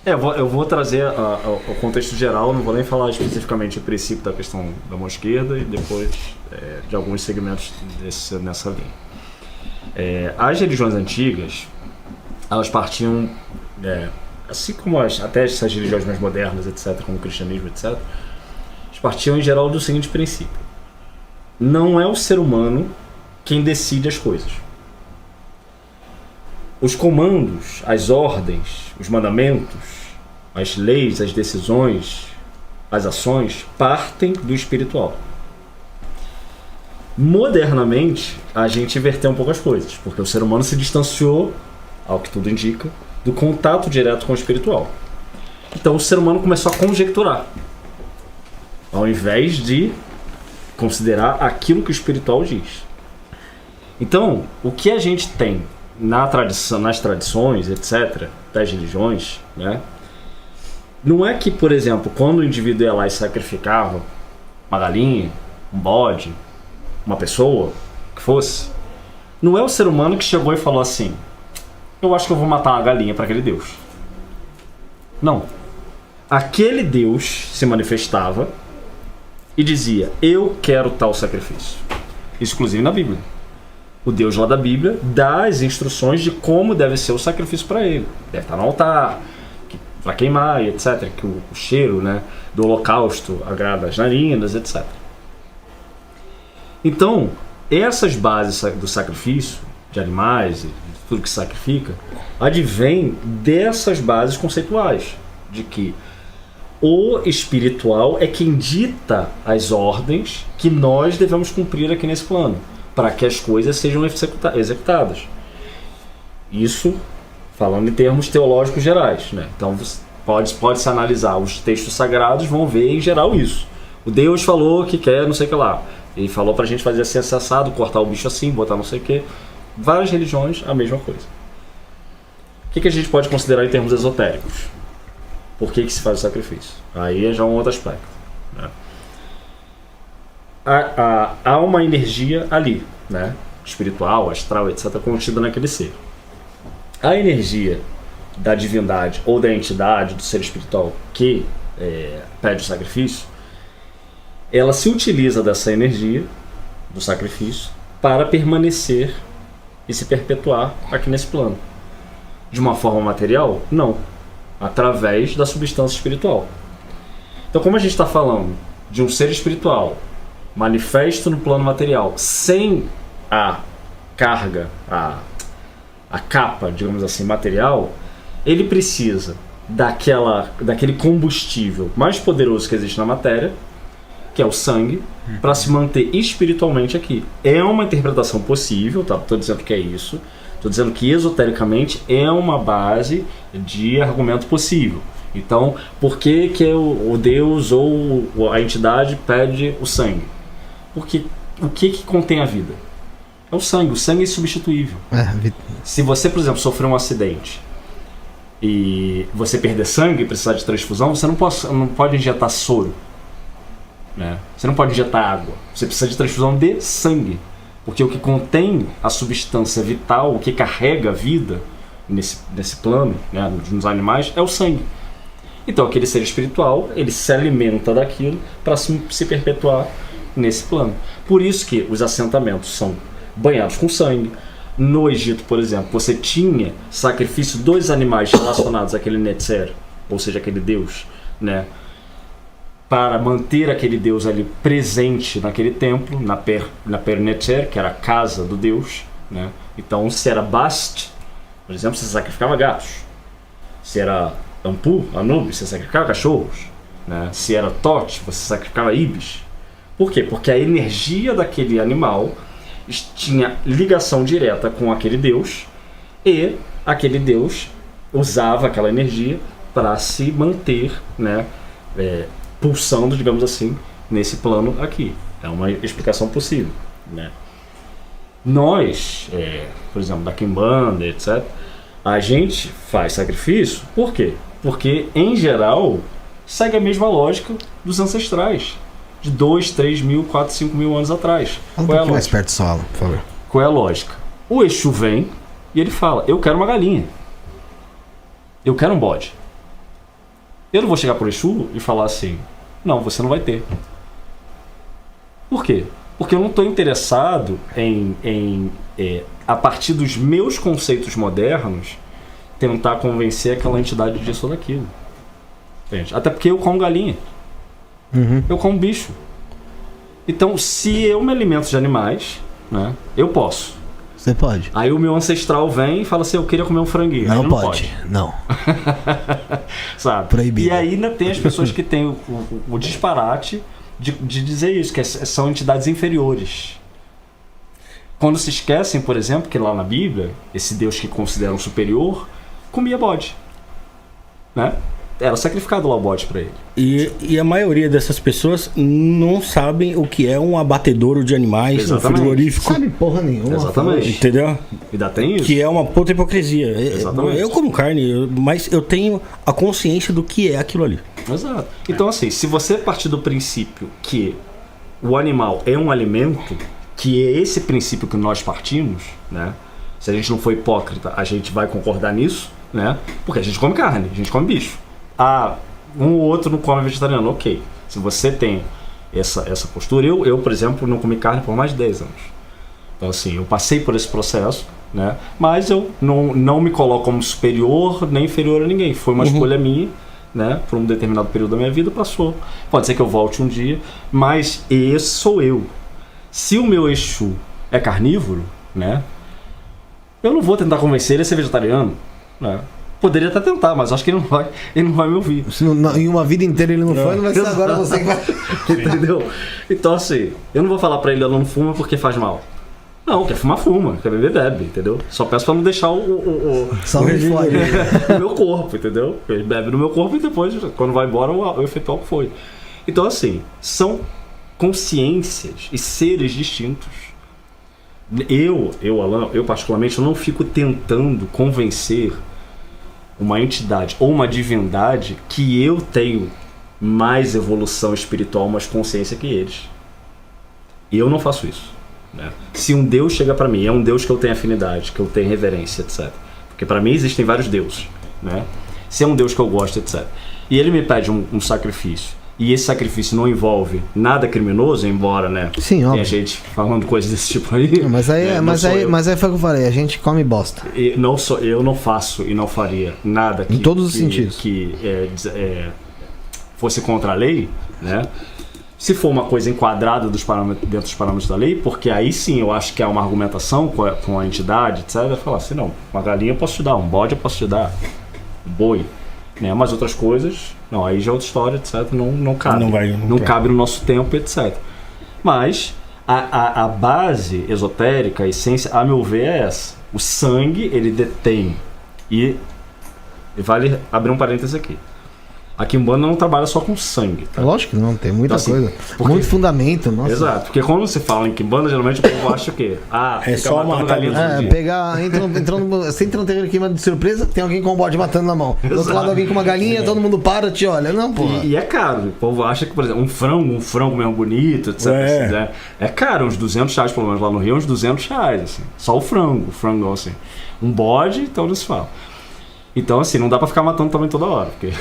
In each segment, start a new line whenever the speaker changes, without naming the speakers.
Eu vou trazer o contexto geral, não vou nem falar especificamente o princípio da questão da mão esquerda e depois de alguns segmentos nessa linha. As religiões antigas, elas partiam, assim como até essas religiões mais modernas, etc., como o cristianismo, etc., elas partiam em geral do seguinte princípio: não é o ser humano quem decide as coisas. Os comandos, as ordens, os mandamentos, as leis, as decisões, as ações partem do espiritual. Modernamente, a gente inverteu um pouco as coisas, porque o ser humano se distanciou, ao que tudo indica, do contato direto com o espiritual. Então o ser humano começou a conjecturar, ao invés de considerar aquilo que o espiritual diz. Então, o que a gente tem nas tradições, etc., das religiões, né? Não é que, por exemplo, quando o indivíduo ia lá e sacrificava uma galinha, um bode, uma pessoa, que fosse, não é o ser humano que chegou e falou assim: eu acho que eu vou matar uma galinha para aquele Deus. Não. Aquele Deus se manifestava e dizia: eu quero tal sacrifício. Isso, inclusive, na Bíblia. O Deus lá da Bíblia dá as instruções de como deve ser o sacrifício para ele. Deve estar no altar, para queimar, etc. Que o cheiro, né, do holocausto agrada as narinas, etc. Então, essas bases do sacrifício, de animais e de tudo que se sacrifica, advém dessas bases conceituais, de que o espiritual é quem dita as ordens que nós devemos cumprir aqui nesse plano, para que as coisas sejam executadas. Isso falando em termos teológicos gerais, né? Então pode-se analisar os textos sagrados, vão ver em geral isso. O Deus falou que quer não sei o que lá. Ele falou pra gente fazer assim assado, cortar o bicho assim, botar não sei o que. Várias religiões, a mesma coisa. O que a gente pode considerar em termos esotéricos? Por que se faz o sacrifício? Aí é já um outro aspecto, né? Há uma energia ali, né? Espiritual, astral, etc., contida naquele ser. A energia da divindade ou da entidade do ser espiritual que pede o sacrifício, ela se utiliza dessa energia do sacrifício para permanecer e se perpetuar aqui nesse plano. De uma forma material? Não. Através da substância espiritual. Então, como a gente está falando de um ser espiritual manifesto no plano material, sem a carga, a capa, digamos assim, material, ele precisa daquele combustível mais poderoso que existe na matéria, que é o sangue, para se manter espiritualmente aqui. É uma interpretação possível, tá? Estou dizendo que é isso. Estou dizendo que esotericamente é uma base de argumento possível. Então, por que o Deus ou a entidade pede o sangue? Porque o que contém a vida? É o sangue. O sangue é insubstituível. Se você, por exemplo, sofrer um acidente e você perder sangue e precisar de transfusão, você não pode injetar soro, né? Você não pode injetar água. Você precisa de transfusão de sangue. Porque o que contém a substância vital, o que carrega a vida nesse plano, né, nos animais, é o sangue. Então aquele ser espiritual, ele se alimenta daquilo para se perpetuar nesse plano. Por isso que os assentamentos são banhados com sangue. No Egito, por exemplo, você tinha sacrifício dos animais relacionados àquele Netzer, ou seja, aquele deus, né, para manter aquele deus ali presente naquele templo, na Per Netzer, que era a casa do deus, né? Então, se era Bast, por exemplo, você sacrificava gatos. Se era Anubis, você sacrificava cachorros, né? Se era Tot, você sacrificava ibis. Por quê? Porque a energia daquele animal tinha ligação direta com aquele deus e aquele deus usava aquela energia para se manter, né, pulsando, digamos assim, nesse plano aqui. É uma explicação possível, né? Nós, por exemplo, da Quimbanda, etc., a gente faz sacrifício, por quê? Porque, em geral, segue a mesma lógica dos ancestrais, de 2, 3 mil, 4, 5 mil anos atrás.
Fala um pouquinho mais perto do solo, por favor.
Qual é a lógica? O Exu vem e ele fala: eu quero uma galinha, eu quero um bode. Eu não vou chegar pro Exu e falar assim, não, você não vai ter. Por quê? Porque eu não estou interessado em a partir dos meus conceitos modernos, tentar convencer aquela entidade disso ou daquilo. Entende? Até porque eu como galinha. Eu como bicho. Então, se eu me alimento de animais, né, eu posso.
Você pode.
Aí o meu ancestral vem e fala assim, eu queria comer um franguinho.
Não,
Aí
pode. Não.
Sabe?
Proibido.
E aí ainda tem as pessoas que têm o disparate de dizer isso, que são entidades inferiores. Quando se esquecem, por exemplo, que lá na Bíblia, esse Deus que consideram superior, comia bode. Né? Era sacrificado lá o bode para ele.
E a maioria dessas pessoas não sabem o que é um abatedouro de animais,
Exatamente.
um frigorífico.
Sabe porra nenhuma.
Exatamente.
Entendeu?
Ainda tem isso?
Que é uma puta hipocrisia.
Exatamente.
Eu como carne, mas eu tenho a consciência do que é aquilo ali.
Exato. Então, assim, se você partir do princípio que o animal é um alimento, que é esse princípio que nós partimos, né? Se a gente não for hipócrita, a gente vai concordar nisso, né? Porque a gente come carne, a gente come bicho. Ah, um ou outro não come vegetariano, ok. Se você tem essa postura, eu, por exemplo, não comi carne por mais de 10 anos. Então, assim, eu passei por esse processo, né? Mas eu não me coloco como superior nem inferior a ninguém. Foi uma escolha minha, né? Por um determinado período da minha vida, passou. Pode ser que eu volte um dia, mas esse sou eu. Se o meu Exu é carnívoro, né? Eu não vou tentar convencer ele a ser vegetariano, né? Poderia até tentar, mas acho que ele não vai me ouvir.
Se em uma vida inteira ele não foi, não vai ser agora você que vai.
Entendeu? Então, assim, eu não vou falar pra ele, eu não fumo porque faz mal. Não, quer fumar, fuma. Quer beber, bebe, entendeu? Só peço pra não deixar
Só não fode.
o meu corpo, entendeu? Ele bebe no meu corpo e depois, quando vai embora, eu efetuo o que foi. Então, assim, são consciências e seres distintos. Alan, eu particularmente, eu não fico tentando convencer uma entidade ou uma divindade que eu tenho mais evolução espiritual, mais consciência que eles. Eu não faço isso, né? Se um Deus chega pra mim, é um Deus que eu tenho afinidade, que eu tenho reverência, etc. Porque pra mim existem vários deuses, né? Se é um Deus que eu gosto, etc. E ele me pede um sacrifício, e esse sacrifício não envolve nada criminoso, embora, né?
Sim, óbvio.
Tem gente falando coisas desse tipo aí.
Mas aí,
né?
mas aí foi o que eu falei, a gente come bosta.
Eu não faço e não faria nada que,
em todos os sentidos.
Que fosse contra a lei, né? Se for uma coisa enquadrada dentro dos parâmetros da lei, porque aí sim eu acho que há uma argumentação com a entidade, etc. Falar assim, não, uma galinha eu posso te dar, um bode eu posso te dar, um boi, né? Mas outras coisas, não, aí já é outra história, etc. Não cabe. Não cabe no nosso tempo, etc. Mas a base esotérica, a essência, a meu ver, é essa. O sangue, ele detém. E vale abrir um parênteses aqui. A Quimbanda não trabalha só com sangue, tá?
Lógico que não, tem muita
então, assim,
coisa.
porque...
Muito fundamento, nossa.
Exato, porque quando você fala em Quimbanda, geralmente o povo acha o quê? Ah,
é só uma
galinha todo dia.
Pegar, você entra no terreiro aqui de surpresa, tem alguém com um bode matando na mão. Do outro lado alguém com uma galinha, todo mundo para, te olha. Não, porra.
E é caro. O povo acha que, por exemplo, um frango mesmo bonito, etc. Né? É caro, uns R$200, pelo menos lá no Rio, uns R$200, assim. Só o frango, assim. Um bode, então não se fala. Então, assim, não dá pra ficar matando também toda hora, porque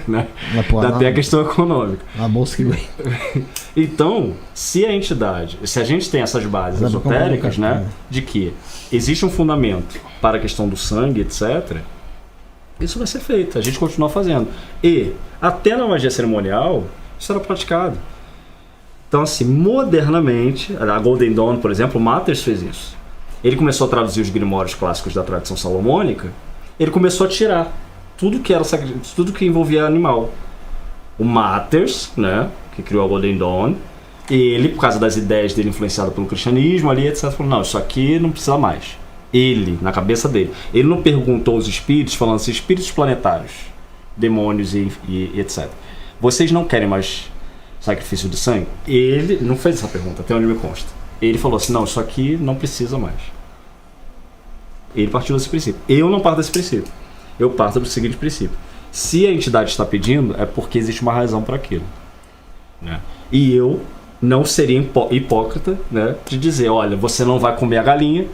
né? Dá até a questão econômica.
A bolsa que vem.
Então, se a entidade, se a gente tem essas bases esotéricas, né, de que existe um fundamento para a questão do sangue, etc., isso vai ser feito, a gente continua fazendo. E, até na magia cerimonial, isso era praticado. Então, assim, modernamente, a Golden Dawn, por exemplo, o Matters fez isso. Ele começou a traduzir os grimórios clássicos da tradição salomônica. Ele começou a tirar tudo que era tudo que envolvia animal. O Matters, né, que criou a Golden Dawn, ele, por causa das ideias dele influenciado pelo cristianismo ali, etc, falou, não, isso aqui não precisa mais. Ele, na cabeça dele, ele não perguntou aos espíritos, falando assim, espíritos planetários, demônios e etc. Vocês não querem mais sacrifício de sangue? Ele não fez essa pergunta, até onde me consta. Ele falou assim, não, isso aqui não precisa mais. Ele partiu desse princípio. Eu não parto desse princípio. Eu parto do seguinte princípio. Se a entidade está pedindo, é porque existe uma razão para aquilo. Né? E eu não seria hipócrita, né, de dizer, olha, você não vai comer a galinha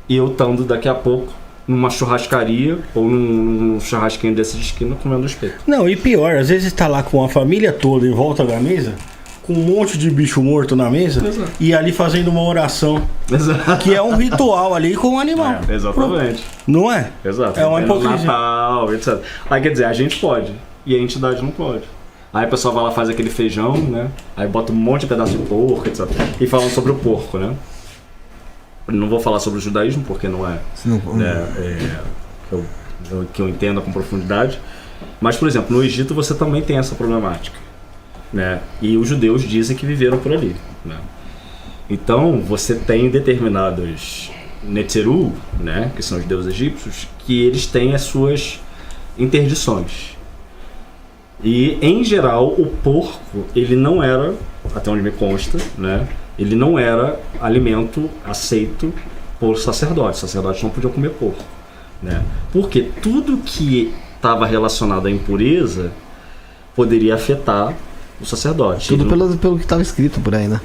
e eu estando daqui a pouco numa churrascaria ou num churrasquinho desse de esquina comendo espeto.
Não, e pior, às vezes tá lá com a família toda em volta da mesa, com um monte de bicho morto na mesa,
Exato.
e ali fazendo uma oração,
Exato.
que é um ritual ali com o animal.
Exatamente.
Não é?
Exato.
É uma
No
hipocrisia.
Natal, etc. Aí quer dizer, a gente pode e a entidade não pode. Aí o pessoal vai lá, faz aquele feijão, né? Aí bota um monte de pedaço de porco, etc. E falam sobre o porco, né? Eu não vou falar sobre o judaísmo, porque não é, que eu entenda com profundidade. Mas, por exemplo, no Egito você também tem essa problemática, né? E os judeus dizem que viveram por ali, né? Então, você tem determinados Netzeru, né? Que são os deuses egípcios, que eles têm as suas interdições. E, em geral, o porco, ele não era, até onde me consta, né? Ele não era alimento aceito por sacerdotes. Os sacerdotes não podiam comer porco, né? Porque tudo que estava relacionado à impureza poderia afetar o sacerdote.
Tudo
Ele não-
pelo que tava escrito por aí, né?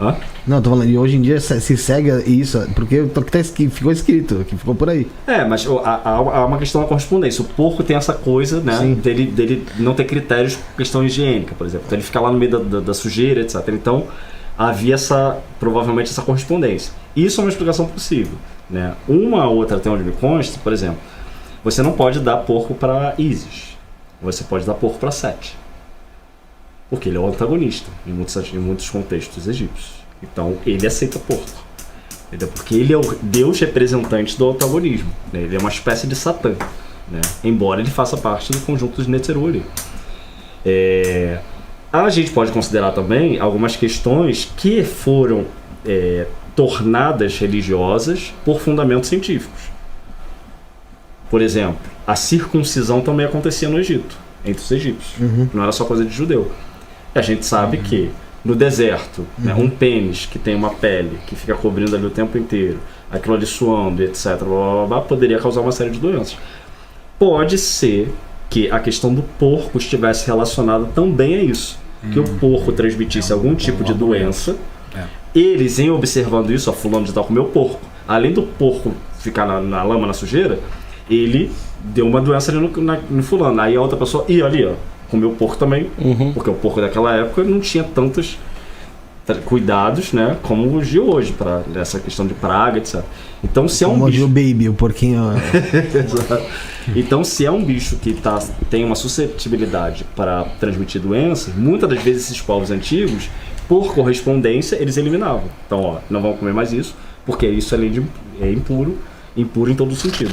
Hã?
Não, tô falando, e hoje em dia se segue isso, porque o que ficou escrito, que ficou por aí.
Mas há uma questão da correspondência. O porco tem essa coisa, né?
Sim.
Dele não ter critérios por questão higiênica, por exemplo. Então ele fica lá no meio da sujeira, etc. Então havia provavelmente essa correspondência. Isso é uma explicação possível, né? Uma outra, até onde me consta, por exemplo, você não pode dar porco para Ísis. Você pode dar porco para Sete. Porque ele é o antagonista em muitos contextos egípcios. Então ele aceita porco. Entendeu? Porque ele é o deus representante do antagonismo, né? Ele é uma espécie de Satã, né? Embora ele faça parte do conjunto dos Netzeru ali. A gente pode considerar também algumas questões que foram tornadas religiosas por fundamentos científicos. Por exemplo, a circuncisão também acontecia no Egito, entre os egípcios. Não era só coisa de judeu. A gente sabe que no deserto, né, um pênis que tem uma pele que fica cobrindo ali o tempo inteiro, aquilo ali suando, etc., blá, blá, blá, poderia causar uma série de doenças. Pode ser que a questão do porco estivesse relacionada também a isso. Que o porco transmitisse algum tipo de doença. Eles, em observando isso, fulano de tal comeu porco. Além do porco ficar na lama, na sujeira, ele deu uma doença ali no fulano. Aí a outra pessoa, ali, ó, comeu porco também. Porque o porco daquela época não tinha tantos cuidados, né, como os de hoje, para essa questão de praga, etc. Então, se é um
Como
bicho...
o baby, o porquinho.
Exato. Então, se é um bicho que tem uma suscetibilidade para transmitir doenças, muitas das vezes esses povos antigos, por correspondência, eles eliminavam. Então, ó, não vão comer mais isso, porque isso além de impuro em todo sentido.